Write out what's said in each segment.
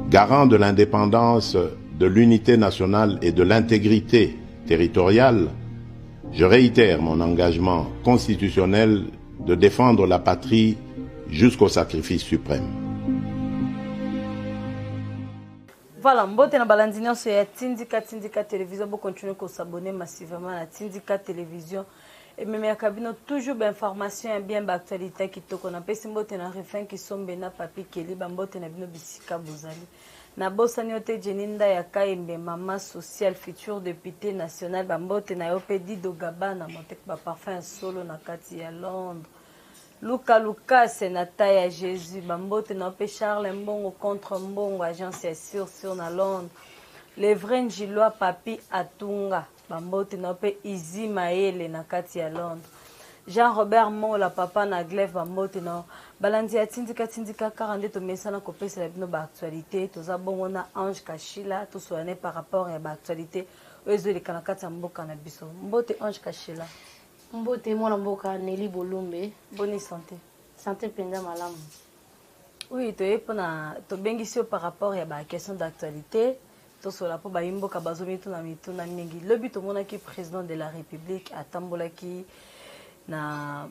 Garant de l'indépendance, de l'unité nationale et de l'intégrité territoriale, je réitère mon engagement constitutionnel de défendre la patrie jusqu'au sacrifice suprême. Voilà, mbote na balandi nyonso ya Tindika Télévision, vous continuez à s'abonner massivement à Tindika Télévision. Et même à cabine toujours d'informations et bien d'actualité qui toko na pesi mbote na refrain qui sombe na papi keli bambote na bino bisika bozali. Na bosani ote Jeninda ya Kaembe maman social futur député national bambote na yope Dido Gabana montek ba parfum solo na kati ya Londres. Luka Senata ya Jésus bambote na yope Charles Mbongo contre Mbongo agence sur na Londres. Le vrai Njilwa papi Atunga bambote na yope Izi Maele na kati ya Londres. Jean-Robert Mola papa na glaive bambote na balandi ya Tindika 42 to mesana kopesa la bino ba actualité toza bongo na Ange Kashila to soane par rapport à ba actualité ozo le kana kati mboka na biso mbote Ange Kashila mbote mwana mboka Nelly Bolombe bonne santé penza malamu. Oui to epona to bengisi par rapport à ba question d'actualité to sola po ba mboka bazomi to na mituna mingi lobi to mona ki président de la République atambola ki na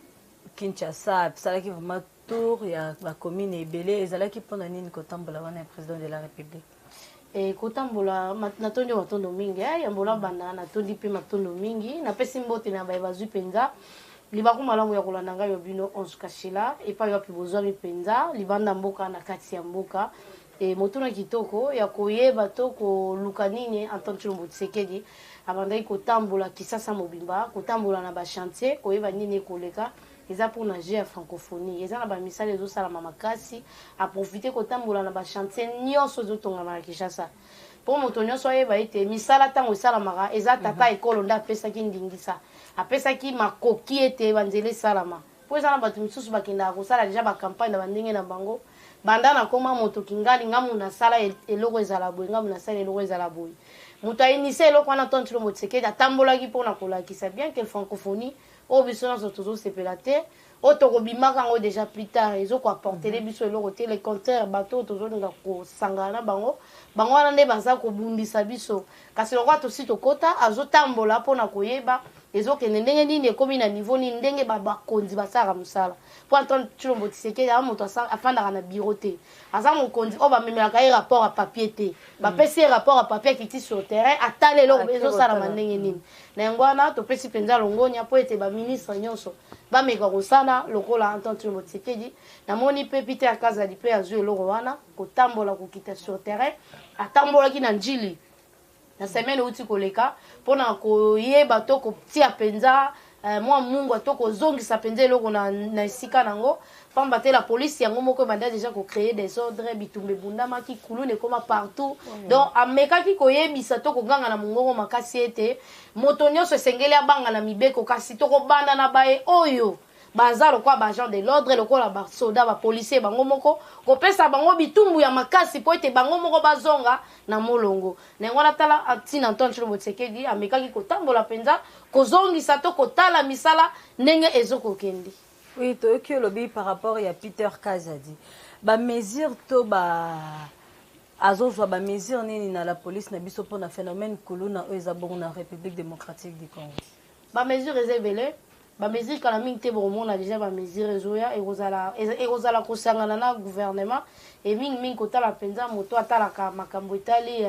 Kinshasa salaki vraiment tour ya la commune ebele ezalaki pona nini kotambola wana président de la République kotambola natondi matondo mingi ya mbola banda natondi pe matondo mingi na pesi mbote na bazui penza libaku malamu ya kolanda ngai bino Ange Kashila epa ya pibozo mi penza libanda mboka na kati ya mboka motuna kitoko ya koyeba to ko lukanini Antoine Tshilombo Tshisekedi abandai kotambola Kisasa mobimba kotambola na ba chantier koyeba nini koleka eza pour nager ya francophonie eza na ba misala ezosala makasi a profiter kotambola na ba chantier nyonso zotonga na Kinshasa pour moto nyonso ayeba ete misala tango esalamaka eza tata ekolo nda apesaki ndingisa apesaki makoki ete banzele esalama po eza na bato misusu bakendaka kosala deja bacampagne na bandenge na bango banda na koma moto kingali ngamu nasala eloko ezala boye ngamu nasala eloko ezala boye moto ainise eloko wana Antoine Tshilombo Tshisekedi atambolaki mpona kolakisa bien que francophonie o biso nyonso tozosepela te o tokobimaka yango déjà plus tard ezokoapportele biso eloko te les compteurs bato tozolinga kosangana na bango wana nde baza kobundisa biso kasi lokwa tosi tokota azotambola mpona koyeba ezokende ndenge nini ekomi na niveau nini ndenge bakonzi basalaka mosala po Antoine Tshilombo Tshisekedi aza moto afandaka na bureau te aza mokonzi oyo bamemelaka ye rapport à papier te bapesi ye rapport à papier akiti sur terrain atala eloko ezosalama ndenge nini na yango wana topesi mpenza longonia mpo ete baministre nyonso bameka kosala lokola Antoine Tshilombo Tshisekedi namoni mpe Peter Kazadi mpe azwi eloko wana kotambola kokita sur terrain atambolaki na njili na semaine uti koleka pona koyeba to kotia penza mwa mungu to kozongisa penza eloko na esika nango pamba te la police yango moko banda déjà ko créer des ordres bitumbe bundama ki kulune koma partout donc ameka ki koyebisa to koganga na mongongo makasi ete moto nyonso esengeli abanga na mibeko kasi to kobanda na bae oyo baza lokwa ba agent de l'ordre lokola ba soda ba policier bango moko kopesa bango bitumbu ya makasi po ete bango moko bazonga na molongo na ngona tala atina Antoine Tshilombo Tshisekedi amekaki kotambola penza kozongisa to kotala misala ndenge ezokokende. Oui to ki lobi par rapport ya Peter Kazadi ba mesure to ba azozwa ba mesure nini na la police na biso pona phénomène kuluna eza bongo na République démocratique du Congo ba mesure ezebele ba mesure kala mingi te bomona déjà ba mesure ezoya ekozala kosangana na gouvernement et mingi kotala penza moto atalaka makambo etali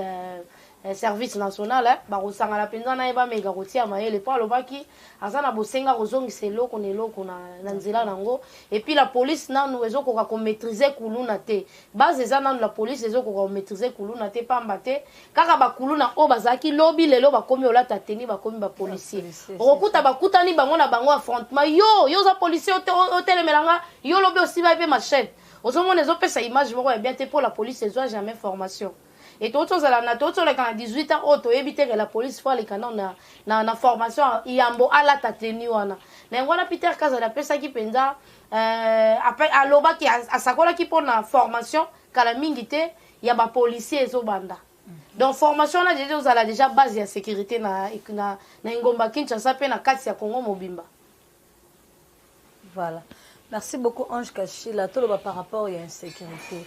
service national bakosangana penza na yeba mega kotia mayele po alobaki aza na bosenga kozongisa eloko na eloko na nzela nango et puis la police nanu ezokoka komaîtriser kuluna te base eza nanu la police ezokoka komaîtriser kuluna te pamba te kaka bakuluna oyo bazalaki lobi lelo bakomi olata teni bakomi bapolicier okokuta bakutani bango na bango affrontement yo za policier otelemelanga yo lobi osiba mpe machette ozomona ezopesa image moko ya bien te po la police ezwa jamais formation et tout ça na tout ça quand 18 ans auto éviter que la police fois les canons na formation yambo ala tateni wana na ngona Peter Kazadi pesa ki penza après aloba ki asakola ki pona formation kala mingi te ya ba policier ezobanda donc formation là déjà vous avez déjà base ya sécurité na ngomba Kinshasa pe na kati ya Congo mobimba. Voilà. Merci beaucoup Ange Kashila. Tout le par rapport à l'insécurité.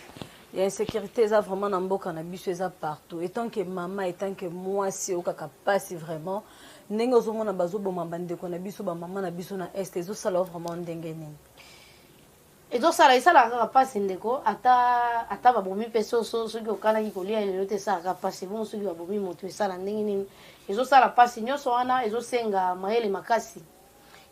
Il y a insécurité, ça vraiment dans le cannabis, ça partout. Et tant que maman, et tant que moi, si au capacité vraiment, n'engo zomo na bazo bo mambande ko na biso ba maman na biso na est ezo sala vraiment ndenge nini. Ezo sala isala ka passe ndeko ata ba bomi peso so ki okana ki kolia ile yote sala ka passe bon so ki ba bomi moto esala ndenge nini. Ezo sala passe nyoso wana ezo senga mayele makasi.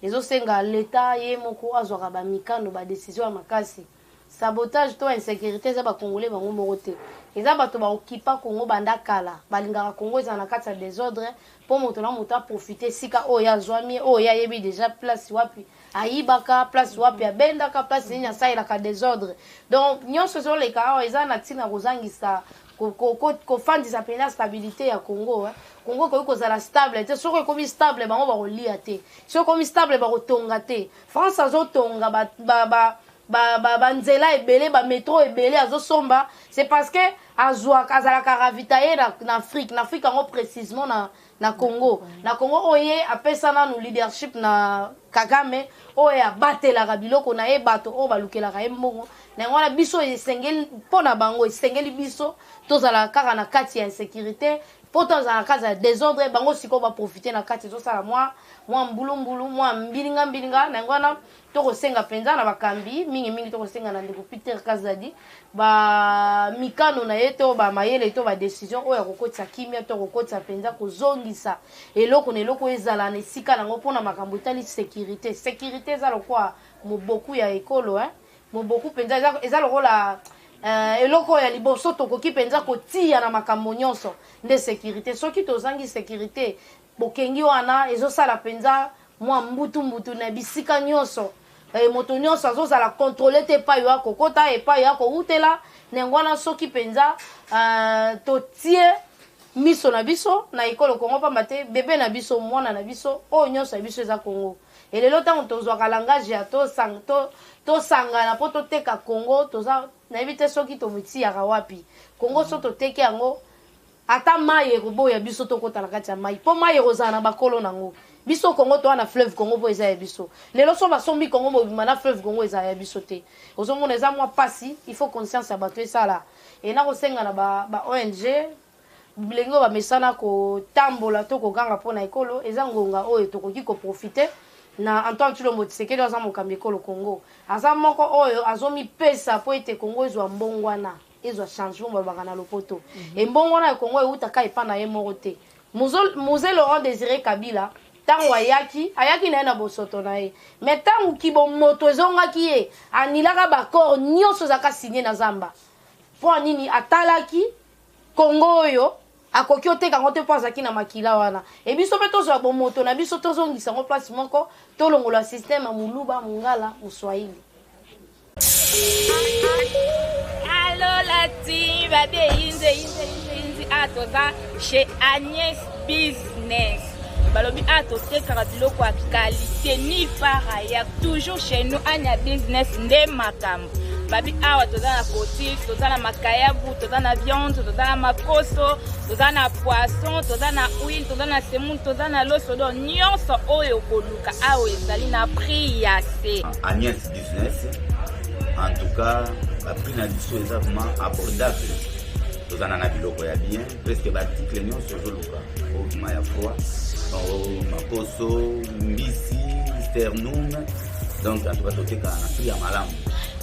Ezo senga l'état ye moko azwaka ba mikano ba décision ya makasi. Sabotage to insécurité za ba congolais bango morote. Eza bato ba okipa Congo banda kala. Balingaka Congo za na kati ya désordre pour moto na moto profiter sika oya zwami oya yebi déjà place wapi aibaka place wapi abendaka place nya saila ka désordre. Donc nyonso zo le ka eza na tina kozangisa ko fandisa pena stabilité ya Congo. Congo ko kozala stable te soko ko mi stable bango ba kolia te. Soko ko mi stable ba kotonga te. France azo tonga ba nzela ebele ba métro ebele azo somba c'est parce que azwa kazala ka ravitailler na Afrique ngo précisément na Congo na Congo oye apesa na no leadership na Kagame oye abatela ka biloko na ye bato o balukela ka mbongo na ngona biso esengeli pona bango esengeli biso tozala kaka na kati ya insécurité pourtant za kaza désordre bango siko ba profiter na kati zo sala moi mbulu moi mbilinga na ngona toko senga penza na bakambi mingi toko senga na ndeko Peter Kazadi ba mikano na yeto ba mayele to ba décision oya kokotsa kimia to kokotsa penza kozongisa eloko na eloko ezala na sika nango pona makambo tali sécurité za lokwa moboku ya ekolo moboku penza eza lokola eloko ya liboso tokoki penza kotia na makambo nyonso nde sécurité soki tozangi sécurité bokengi wana ezosala penza mwa mbutu na bisika nyonso moto nyonso azozala contrôler te pa yo akokota epa yo akoutela nengwana soki penza totie miso na biso na ekolo Congo pamba te bebe na biso mwana na biso oyo nyonso ya biso eza Congo elelo ntango tozwaka langage ya tosangana po toteka Congo toza nayebi te soki tomitiaka wapi Congo so toteki yango ata mai ekoboya biso tokota na kati ya mai po mai ekozala na bakolo nango biso Congo to na fleuve Congo po eza ya biso lelo so basombi Congo mobima na fleuve Congo eza ya biso te ozomona eza mwa pasi il faut conscience ya bato esala e na kosenga na ba ONG bilengo bamesana kotambola to koganga mpona ekolo eza ngonga oyo tokoki koprofite na Antoine Tshilombo Tshisekedi aza mokambi ekolo Congo aza moko oyo azomipesa po ete Congo ezwa mbongwana ezwa changement balobaka na lopoto embongwana ya Congo eutaka epa na ye moko te Mose Laurent Désiré Kabila tango ayaki na ye na bosoto na ye mais tango kibomoto ezongaki ye anilaka bakor nyonso ezaka signé na zamba mpo nini atalaki Congo oyo akoki oteka ngo te mpo azalaki na makila wana e biso mpe tozwa bomoto na biso tozongisa ngo place moko tolongola système ya muluba mongala moswahili. Allo la team babe inzi atoza chez Agnès Business balobi atotekaka biloko ya qualité ni paraya toujours chez nous Agnès Business nde makambo babi awa toza na cotille toza na makayabu toza na viande toza na makoso toza na poisson toza na huile toza na semoule toza na loso do nyonso oyo koluka awa ezali na prix ya se Agnès Business en tout cas la prix na biso eza vraiment abordable toza na biloko ya bien presque baarticle nyonso ozoluka ovima ya froid makoso mbisi sternum donc en tout cas toteka na prix ya malamu.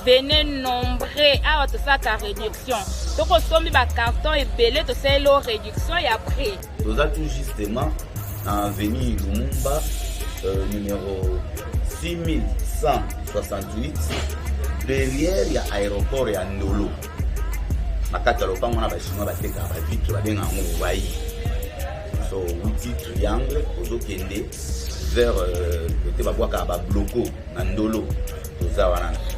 Venez nombreux à votre réduction. Donc, on sommes par carton et belé, tout c'est l'eau réduction et après. Nous avons tout justement en avenue Lumumba, numéro 6168, derrière il y a l'aéroport et Ndolo. Ma catalogue, on a des chinois qui ont été vite, on a des envoyés. So, outil triangle, aux autres vers le Tébabouaka, Bloco, Ndolo.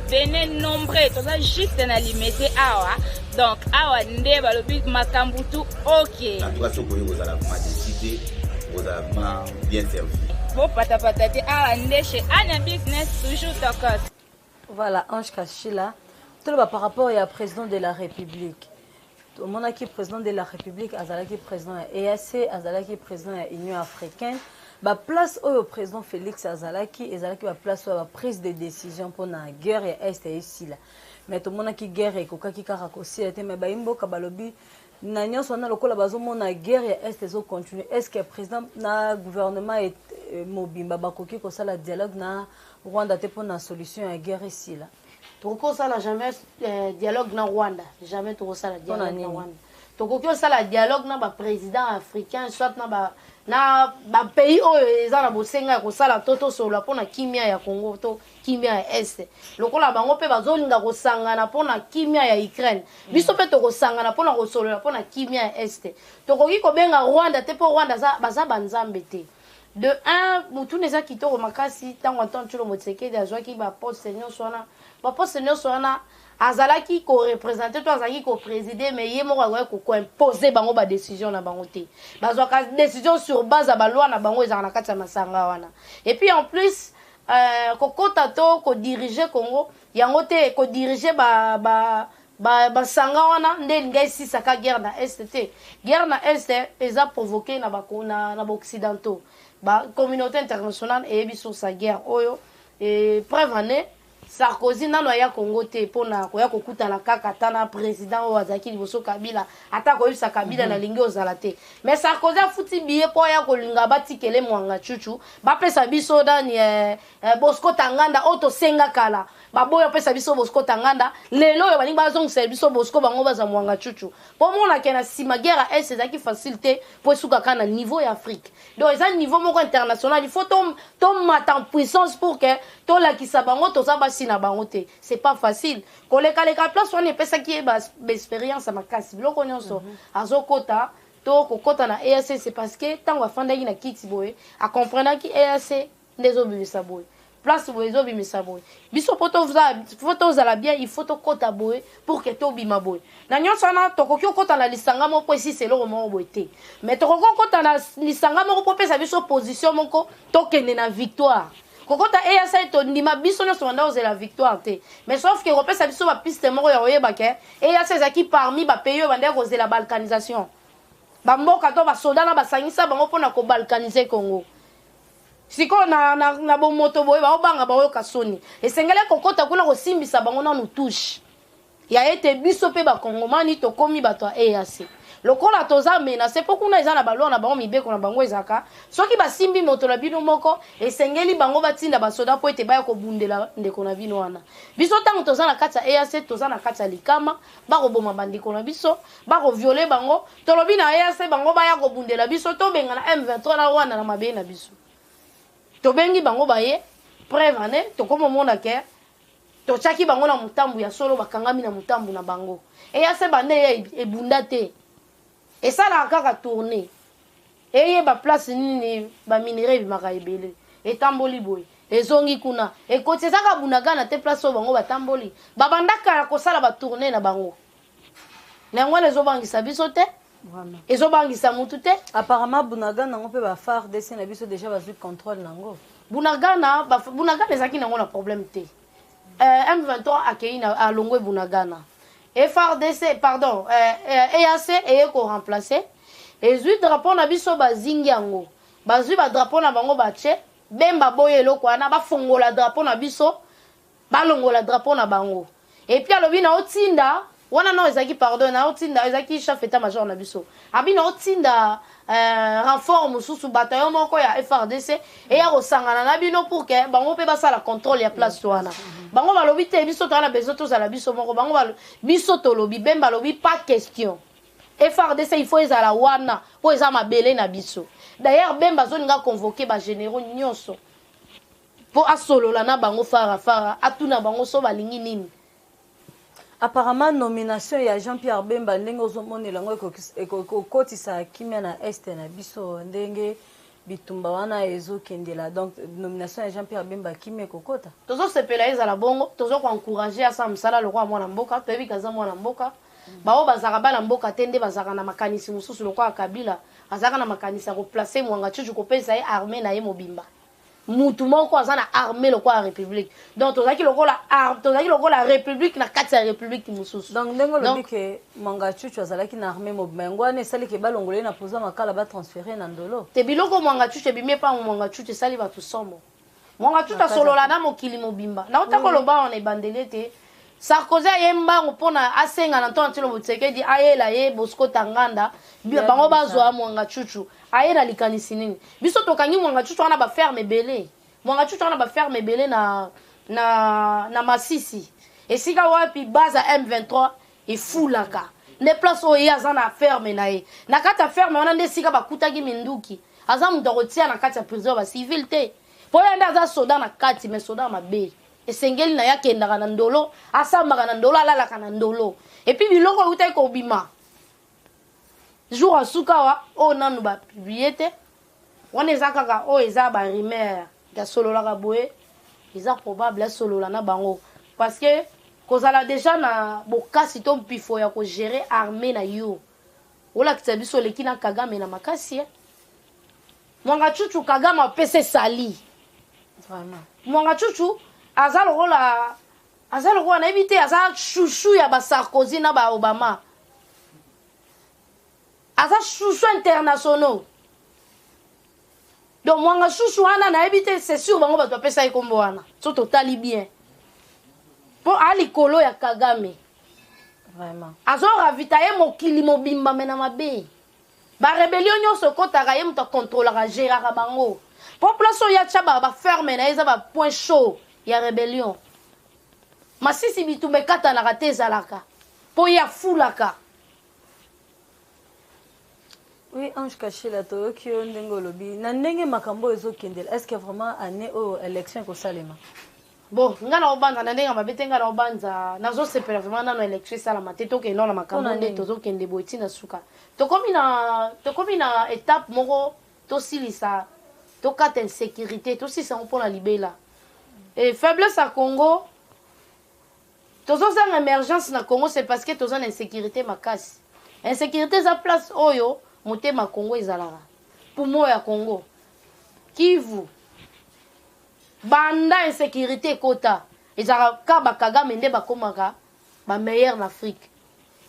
Venez nombreux, tout ça juste na limité awa. Donc awa nde balobi makambutu OK. En tout cas, ce que vous allez vraiment décider, vous allez bien servi. Bon patapatati awa nde chez Agnès Business toujours tokos. Voilà, Ange Kachila. Tout le par rapport au président de la République. Tout le monde qui est président de la République, Azalaki président de l'EAC, Azalaki président de l'Union africaine. Ba place au président Félix Azalaki ezalaki ba place au prise de décision pour la guerre et est ici là mais tout le monde qui guerre et qui karakosi était mais baimboka balobi na nyonso na lokola bazomona guerre ya est ezo continuer. Est-ce que président na gouvernement est mobimba bakoki ko sala dialogue na Rwanda te pour na solution à guerre ici là? Toko sala jamais dialogue na Rwanda, jamais toko sala dialogue na Rwanda. Toko ki sala dialogue na ba président africain soit na ba pays oyo eza na bosenga ko sala toto solo pona kimia ya Congo to kimia ya Est. Lokola bango pe bazolinga ko sangana pona kimia ya Ukraine. Biso pe to ko sangana pona ko solo pona kimia ya Est. Toko ki ko benga Rwanda te po Rwanda baza banzambe te. De un, mutu neza kitoko makasi tango Antoine Tshilo Motsekedi azwaki ba poste seigneur swana azalaki ko représenter to azalaki ko présider mais ye moko akoki ko imposer bango ba décision na bango te. Bazwaka décision sur base ya ba loi na bango ezaka na kati ya masanga wana. Et puis en plus kokota to ko diriger Congo yango te ko diriger sanga wana nde ngai sisaka guerre na Est te. Guerre na Est eza provoqué na occidentaux. La communauté internationale et ebi sur sa guerre oyo et preuve année Sarkozy nano ya Congo te pona ko ya kokuta na kaka tana président o azaki liboso Kabila ata ko yisa Kabila na lingi ozala te mais Sarkozy a futi biye po ya kolinga batikele mwanga chuchu ba pesa biso dani Bosco Tanganda auto senga kala baboya pesa biso Bosco Tanganda lelo yo balinga bazong service Bosco bango baza mwanga chuchu po mona kena sima guerre est ezaki facilité po suka kana niveau ya Afrique donc eza niveau moko international il faut to mata en puissance pour que to la kisabango to za basi na bango te c'est pas facile koleka place on pesa ki ba expérience makasi biloko nyonso azokota to kokota na EAC c'est parce que tango afandaki na kiti boye a comprendre ki EAC ndezo bimisa boye place boye zo bimisa boye biso poto za bien il faut to kota boye pour que to bima boye na nyonso na to koki kota na lisanga moko ici c'est le moment boye te mais to kota na lisanga moko po pesa biso position moko to kende na victoire kokota EAC to ndima biso nyonso wanda ozela victoire te mais sauf que repesa biso ba piste moko ya oyeba ke EAC zaki parmi ba pays bande kozela balkanisation ba mboka to ba soda na basangisa bango pona ko balkaniser Congo siko na bo moto boye ba obanga ba oyo kasoni esengele kokota kuna ko simbisa bango na nous touche ya ete biso pe ba kongomani to komi bato EAC lokola toza menacé pokuna eza na balwa na bango mibeko na bango ezaka soki basimbi moto la bino moko esengeli bango batinda basoda po ete baya kobundela ndeko na bino wana biso tango toza na kati ya EAC toza na kati ya likama bakoboma bandeko na biso bakovioler bango tolobi na EAC bango baya kobundela biso tobenga na M23 na wana na mabe na biso tobengi bango baye preuve année tokomo mona ke tochaki bango na mutambu ya solo bakangami na mutambu na bango EAC bande ebunda te et ça là kaka tourner et ba place nini ba minerai bimaka ebele et tamboli boy ezongi kuna et côté ça ka bunagana te place bango ba tamboli ba bandaka ko sala ba tourner na bango nango les obangisa biso te vraiment ezobangisa mutu te apparemment bunagana on peut ba faire dessin na biso déjà ba contrôle nango bunagana ezaki nango na problème te M23 akeina a longwe bunagana FRDC, pardon, EAC est remplacé. Et zui drapeau na biso bazingi yango. Bazui ba drapeau na bango bache, bemba boye loko ana ba fongola drapeau na biso, ba longola drapeau na bango. Et puis alobi na otinda, wana no ezaki pardon na otinda ezaki chef état major na biso. Abi na otinda renfort mususu bataillon moko ya FRDC et ya kosangana na bino pour que bango pe basala contrôle ya place wana. Bango balobi te biso to na besoin to za la biso moko bango biso to lobi bemba lobi pas question. FRDC il faut ezala wana po eza mabele na biso. D'ailleurs bemba zoninga convoquer ba généraux nyonso. Po asolola na bango fara atuna bango so balingi nini. Apparemment nomination ya Jean-Pierre Bemba ndenge ozomonela ngo ekokotisa kimia na Est na biso ndenge bitumba wana ezokendela donc nomination ya Jean-Pierre Bemba kimia kokota tozo sepela ezala bongo tozo ko encourager asa msala lokwa mwana mboka toyebi kaza mwana mboka bao bazaka bana mboka tende bazaka na makanisi mususu lokwa Kabila azaka na makanisi ko placer mwanga chuchu ko pesa ye armée na ye mobimba mutu moko azana armée lokwa république donc tozaki lokola la république na kati ya république mususu donc ndengo lobi ke mwanga chuchu azalaki na armée mobimba ngwane sali ke balongole na poza makala ba transférer na ndolo te biloko mwanga chuchu bimie pa mwanga chuchu sali ba tout sombo mwanga chuchu solola na mokili mobimba na otako loba on ebandele te Sarkozy aye mbango pona asenga na Antoine Tshilombo Tshisekedi aye la ye Bosco Tanganda bango bazwa Mwanga Chuchu aye na likanisi nini biso tokangi Mwanga Chuchu wana ba ferme belé Mwanga Chuchu wana ba ferme belé na Masisi esika wapi base M23 et fulaka les places où il y a na ferme na ye na kata ferme wana nde sika bakutaki minduki aza mutu akotia na kati ya prison ba civil te po yanda aza soda na kati mais soda mabe esengeli na ya kendaka na ndolo asambaka na ndolo alalaka na ndolo et puis biloko utai ko bima jour asuka wa o nanu ba publier te wana eza kaka o eza ba rumeur ya solola ka boye eza probable solola na bango parce que kozala déjà na bokasi to mpifo ya ko gérer armée na yo ola kitsabiso leki na Kagame na makasi Mwanga Chuchu Kagame apese sali vraiment Mwanga Chuchu azalo rola na éviter aza chouchou ya ba Sarkozy na ba Obama aza chouchou international donc Mwanga Chuchu wana na éviter c'est sûr bango ba pesa ikombo wana so totali bien pour ali kolo ya Kagame vraiment azo ravitaye mokili mobimba mena mabe ba rébellion nyonso kotaka ye muta contrôlera gérera bango population ya tchaba ba ferme na eza ba point chaud ya rébellion Masisi bitumbe kata na kate zalaka po ya fulaka. Oui, Ange Caché la toyoki ndenge lobi na ndenge makambo ezokendela est-ce que vraiment année au élection ko salema bon ngana obanza na ndenge mabete ngana obanza nazo sepela vraiment na élection sala mateto ke non na makambo nde tozokende boiti na suka tokomi na étape moko to silisa to kata insécurité to silisa pour la libela et faiblesse à Congo tozozanga émergence na Congo c'est parce que tozana insécurité makasi insécurité za place oyo motema Congo ezalaka poumon ya Congo Kivu banda insécurité kota ezalaka ba Kagame nde bakomaka ba meilleur en Afrique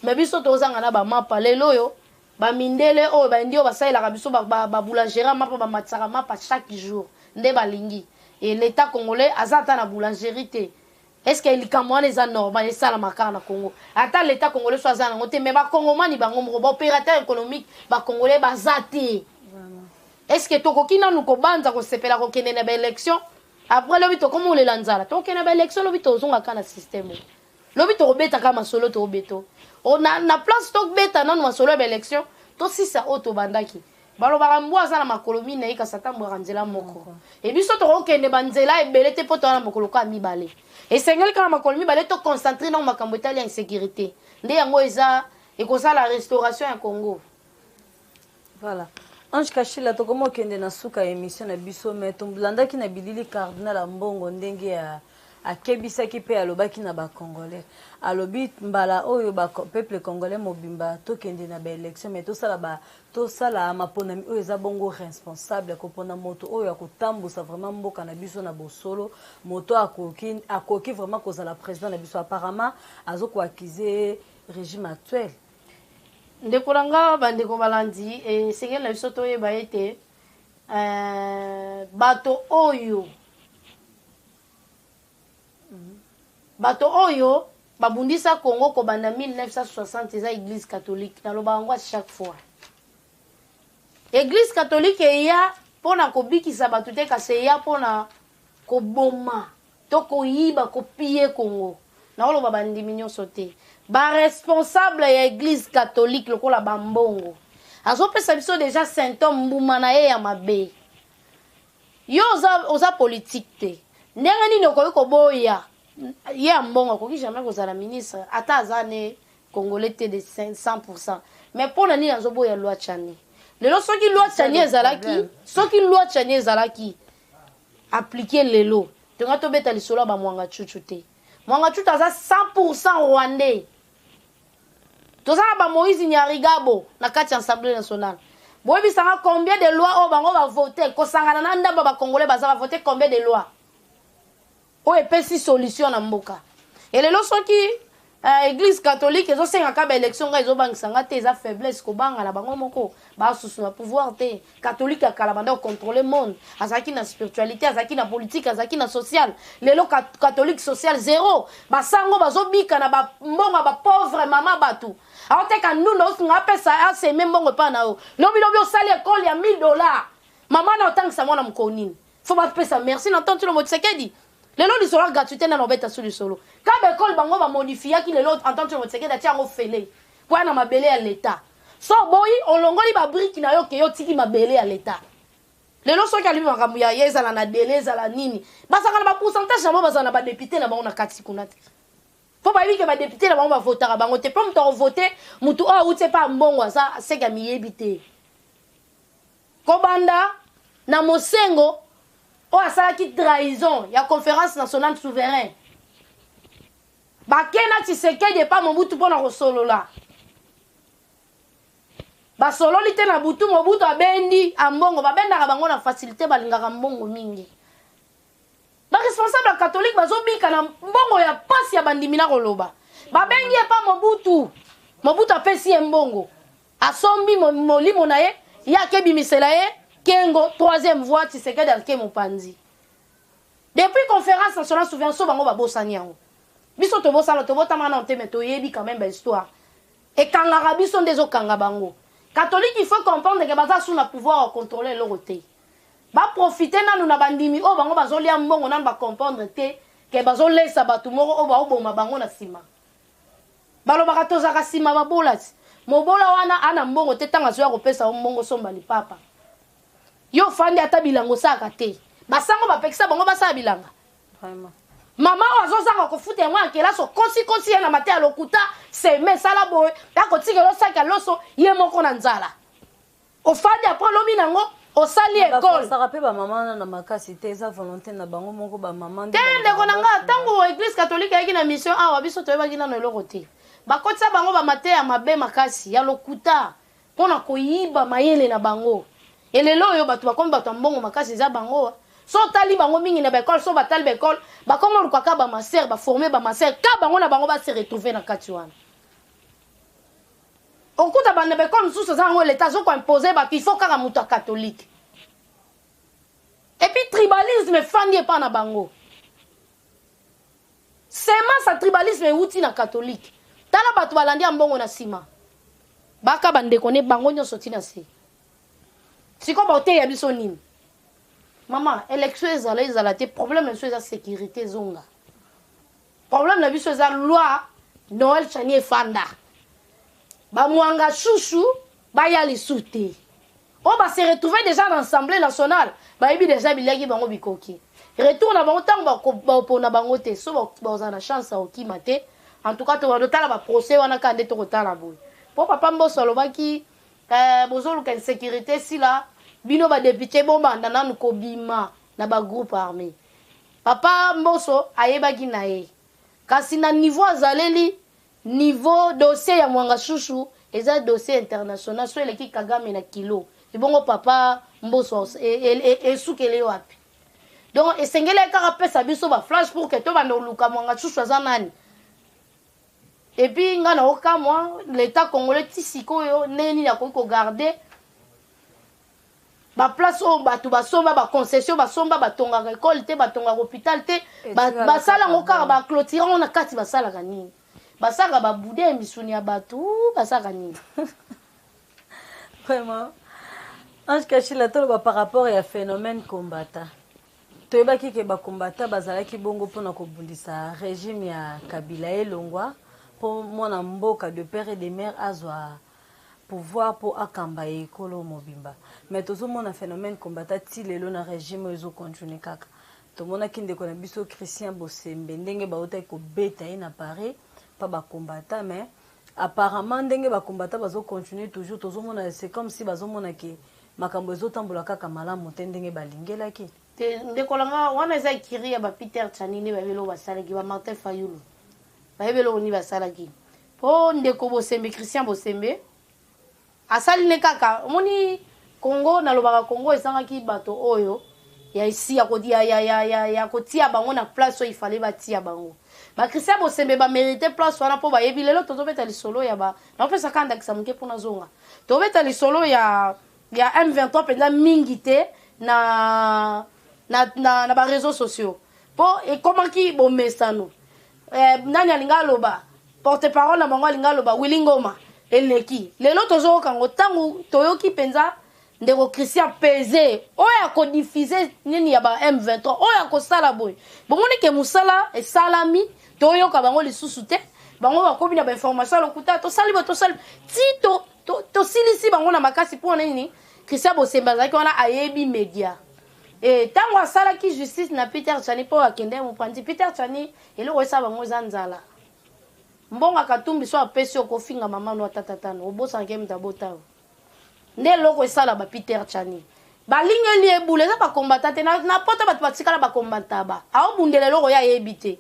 mais biso tozanga na ba mapa lelo yo ba mindele oyo ba ndio basailaka biso ba boulangerie mapa ba matsaka mapa chaque jour nde balingi et l'état congolais azata na boulangerie te est-ce que likamwa les normal ça la makana na Congo ata l'état congolais soit za ngote mais ba congomani bango mo opérateur économique ba congolais bazate est-ce que tokoki na nuko banza ko sepela ko kende na ba élection après lobi to komo le lanzala to kende ba élection lobi to zonga kana système lobi to beta kama solo to beto on na place to beta na no solo ba élection to sisa auto bandaki balo barambo za na makolomi na ika satambo ranzela moko et biso to kende banzela e belete poto na makolo ka mibale et sengel kama makolomi bale to concentrer na makambo etali insécurité nde yango eza et ko ça la restauration en Congo voilà. Ange Caché la tokomo kende na suka émission na biso mais tomblanda na bilili cardinal mbongo ndenge ya akebisaki pe alobaki na ba congolais alobi mbala oyo ba peuple congolais mobimba to kende na ba élection mais to sala maponami oyo za bongo responsable ko pona moto oyo akotambusa vraiment mboka na biso na bosolo moto akoki vraiment koza la président na biso apparemment azoko accuser régime actuel ndeko langa bandeko balandi et sengel na biso to yeba ete bato oyo babundisa Congo ko banda 1960 eza église catholique na loba ngo chaque fois église catholique eya pona ko bikisa bato te kasi eya pona ko boma to ko yiba ko piller Congo na loba bandi nyonso te ba responsable ya église catholique lokola bambongo azopesa biso déjà symptôme mbuma na ye ya mabe yo oza politique te ndenge nini okoki koboya ye ya mbongo akoki jamais kozala ministre ata aza ne congolais te de 100% mais mpona nini azoboya loi Tchani lelo soki loi Tchani ezalaki appliquer lelo tonga tobeta lisolo ya bamwanga chuchu te mwanga chuchu aza 100% rwandais tozala ba Moïse Nyarigabo na kati ya Assemblée nationale boyebisanga combien de lois oyo bango bavote kosangana na ndamba bacongolais baza bavote combien de lois oyo epesi solution na mboka elelo soki église catholique ezosengaka baélection nga ezobangisanga te eza faiblesse kobanga na bango moko basusu na pouvoir te catholique akala banda ocontrôle monde azalaki na spiritualité azalaki na politique azalaki na social lelo catholique social zéro basango bazobika na bambongo bapauvre mama bato aoteka ndunda osinga apesa aseme mbongo epa na yo lobilobi osali ekole ya $1000 mama na otangisa mwana mokolo nini fo bapesa merci na ntantu lomo Tshisekedi lelo lisolo gratuité na nobeta sur lisolo ka bekole bango ba modifiaki lelo entente sur Tshisekedi atia ngo fele kwa na mabele ya l'état so boyi olongoli ba brique na yo ke yo tiki mabele ya l'état lelo so kali makambo ya yezala na deleza la nini basaka na ba pourcentage na baza na ba député na bango na kati kunati fo ba yiki ba député na bango ba votera bango te pom to voter mutu o utse pa mbongo asa seka miyebite ko banda na mosengo o asalaki trahison ya conférence nationale souverain bakena Tshisekedi epa Mobutu mpona kosolola basololi te na butu Mobutu abendi ambongo babendaka bango na facilité balingaka mbongo mingi baresponsable ya catholique bazobika na mbongo ya pasi ya bandimi na koloba babengi epa Mobutu apesi ye mbongo asombi molimo na ye ye akebimisela ye Kengo, troisième voie, Tshisekedi alke mopanzi. Depuis conférence nationale souverain, so bango babosani yango. Biso to bosala to botama na nteme to yebi quand même ba histoire. Et quand l'Arabie sont des okanga bango. Catholique, il faut comprendre que baza sous na pouvoir contrôler leur côté. Ba profiter na nous na bandimi o bango bazoli ambongo na ba comprendre te que bazole sa batu moko o ba oboma bango na sima. Balo bakatoza ka sima babolati. Mobola wana ana mbongo te tanga zo ya kopesa mbongo somba li papa. Yo fandi ata bilango saka te basango bapekisa bango basala bilanga vraiment mama wazozanga kofuta mwa kela so konsi na mate ya lokuta seme sala boy akotike lo saka loso ye moko na nzala ofandi après lobi nango osali école ça rappelle ba maman na makasi te eza volonté na bango moko ba maman tende konanga tango église catholique yaki na mission awa biso to yebaki na eloko te bakotisa bango ba mate ya mabe makasi ya lokuta pona koyiba mayele na bango elelo yo batu bakomi batu mbongo makasi za bango so tali bango mingi na bekole so batali bekole bakomo lukaka ba master ba former ba master ka bango na bango ba se retrouver na kati wana okuta bande bekole mususu za ngo l'état zo ko imposer ba qu'il faut kaka muta catholique et puis tribalisme fandi pa na bango sema sa tribalisme uti na catholique tala batu balandi mbongo na sima baka bande kone bango nyoso tina se si comme on ya biso nini maman élection ezala te problème na la sécurité zonga problème na biso za loi Noël Chanie fanda ba mwanga chouchou ba ya lisouté on va se retrouver déjà dans l'Assemblée nationale ba yebi déjà bilaki bango bikoki retour na bango tango ba pona bango te so ba za na chance au kimate en tout cas to ba tala ba procès wana kande to kotala boy po papa mboso lobaki bozolu ka insécurité si là bino ba député bomba ndana kobima na ba groupe armé papa mboso ayebaki na ye kasi na niveau azaleli niveau dossier ya mwanga chouchou eza dossier international so eleki Kagame na kilo ibongo papa mboso esukele wapi donc esengele kaka pesa biso ba flash pour que to banda luka mwanga chouchou azanani. Et puis, il aucun mois, l'État congolais, tisiko yo, neni na ko garder. Ba place au batu ba somba ba concession ba somba ba tonga école te ba tonga hôpital te ba sala ngoka ba clôturer on a kati ba sala kanini. Ba sala ba boudé misuni ya batu ba sala kanini. Vraiment. Ange Kachila tolo ba par rapport à phénomène combattant. Toyebaki ke ba combattant bazalaki bongo pona ko bundisa régime ya Kabila elongwa. Pour mon mboka de père et de mère azwa pouvoir pour akamba ekolo mobimba mais tout mon phénomène combattant lelo na régime ezo continuer kaka to mona kinde ko na biso Christian Bosembe ndenge ba ota ko beta ina Paris pas ba combattant mais apparemment ndenge ba combattant bazo continuer toujours to mona c'est comme si bazo mona ki makambo ezo tambola kaka malamu te ndenge balingelaki te ndekolanga wana za kiri ya ba Peter Chanini ba belo basalaki ba Martin Fayulu bayebelo oni basalaki po ndeko Bosembe Christian Bosembe asali ne kaka moni Congo na lobaka Congo esangaki bato oyo ya ici ya kotia bango na place oyo ifale batia bango bakristian bosembe bamérite place wana mpo bayebi lelo tozobeta lisolo ya naopesa ka ndakisa moke mpona zonga tobeta lisolo ya M23 mpenza mingi te na bareseau sociaux mpo ekomaki bomesano nani alinga aloba porte parole na bango alinga aloba Willy Ngoma eleki lelo tozoyokango ntango toyoki mpenza ndeko Christian pese oyo akodifize nini ya ba M23 oyo akosala boye bomoni ke musala esalami toyoka bango lisusu te bango bakomi na bainformation lokuta tosali ti tosilisi bango na makasi mpo nini Christian Bosemba azalaki wana ayebi media ntango asalaki justice na Peter Tchani mpo akende mopanzi Peter Tchani eloko esala bango eza nzala mbongo akatumbi so apesi okofinga mamano atatatano obosangaki mutabotao nde loko esala ba Peter Tchani balingeli ebule eza bakombata te na poto bato batikala bakombata ba aobundela eloko ya yebi te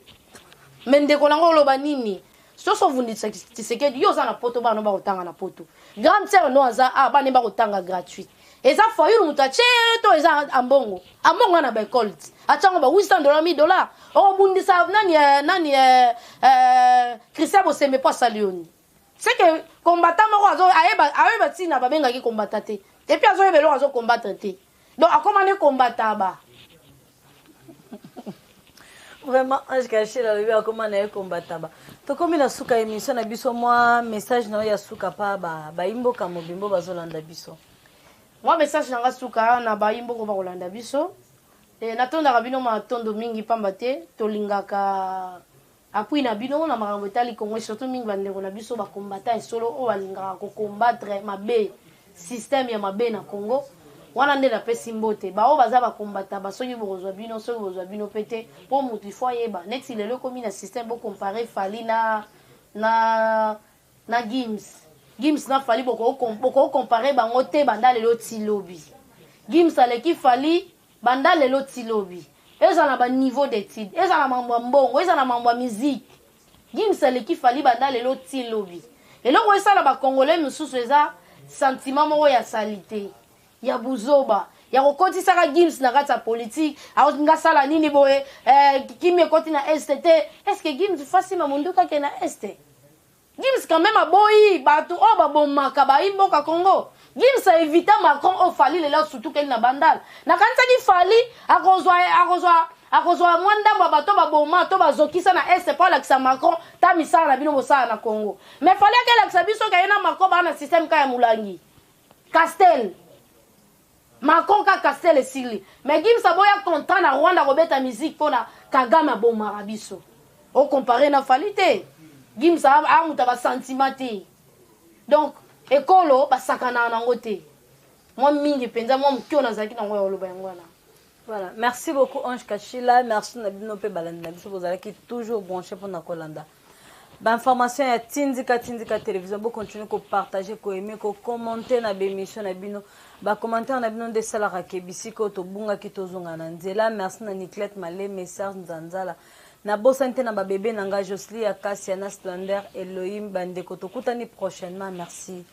me ndeko nango oloba nini soso vundisa Tshisekedi yo oza na poto bana bakotanga na poto grande sœur no aza bana bakotanga gratuit eza foyulu mutu atie to eza ambongo na baekole atiango ba $800 $1000 okobundisa nani Christian Bosembe po asali yoni c'est que combattant moko ayeba ntina babengaki combattant te epuis azoyeba eloko azokombatre te donc akomane combattant ba vraiment Ange Caché la lobi akomana ye combattant ba tokomi na suka émission na biso mwa message na ya suka pa bayimboka mobimbo bazolanda biso mwa message nanga suka na bayimboko bakolanda biso natondaka bino matondo mingi pamba te tolingaka apui na bino na makambo etali Congo surtout mingi bandeko na biso bakombata esolo oyo balingaka kokombattre mabe système ya mabe na Congo wana nde napesi mbote bao baza bakombata basoki bokozwa bino soki bozwa bino pe te mpo motu ifo ayeba neti lelo ekomi na système bokompare Fali na Gims na Fali bokokompare bango te banda lelo ti lobi Gims aleki Fali banda lelo ti lobi eza na ba niveau d'étude eza na mambo mbongo eza na mambo musique Gims aleki Fali banda lelo ti lobi eloko esala ba congolais mususu eza sentiment moko ya salite ya buzoba ya kokotisaka Gims na kati ya politique aotinga sala nini boye kimi ekoti na STT est-ce que Gims fasima munduka ke na ST Gims quand même aboyi bato o babomaka bayimboka Congo Gims a évité Macron au Fali le là surtout qu'elle na bandal na kansaki Fali akozwa mwanda bato baboma to bazokisa na est pas la Macron ta misala na bino bosala na Congo mais Fali akela kisa biso ka yena Macron ba na système ka ya mulangi Castel Macron ka Castel esili mais Gims aboya content na Rwanda robeta musique pona Kagame abomaka biso o comparer na Fali te Gims a muta ba sentiment te donc ekolo basakana nango te moi mingi penza moi mukio nazaki nango ya oloba yango wana. Voilà, merci beaucoup Ange Kachila, merci na bino pe balanda biso bozalaki toujours branché pour na kolanda ba information ya tindika télévision bo continuer ko partager ko aimer ko commenter na bémission na bino ba commentaire na bino de sala ka bisiko to bunga ki tozonga na nzela. Merci na Niclette Malé message nzanzala na bosante na ba bébé nanga Josely Akasia na Splendeur Elohim bande ko to kutani prochainement. Merci.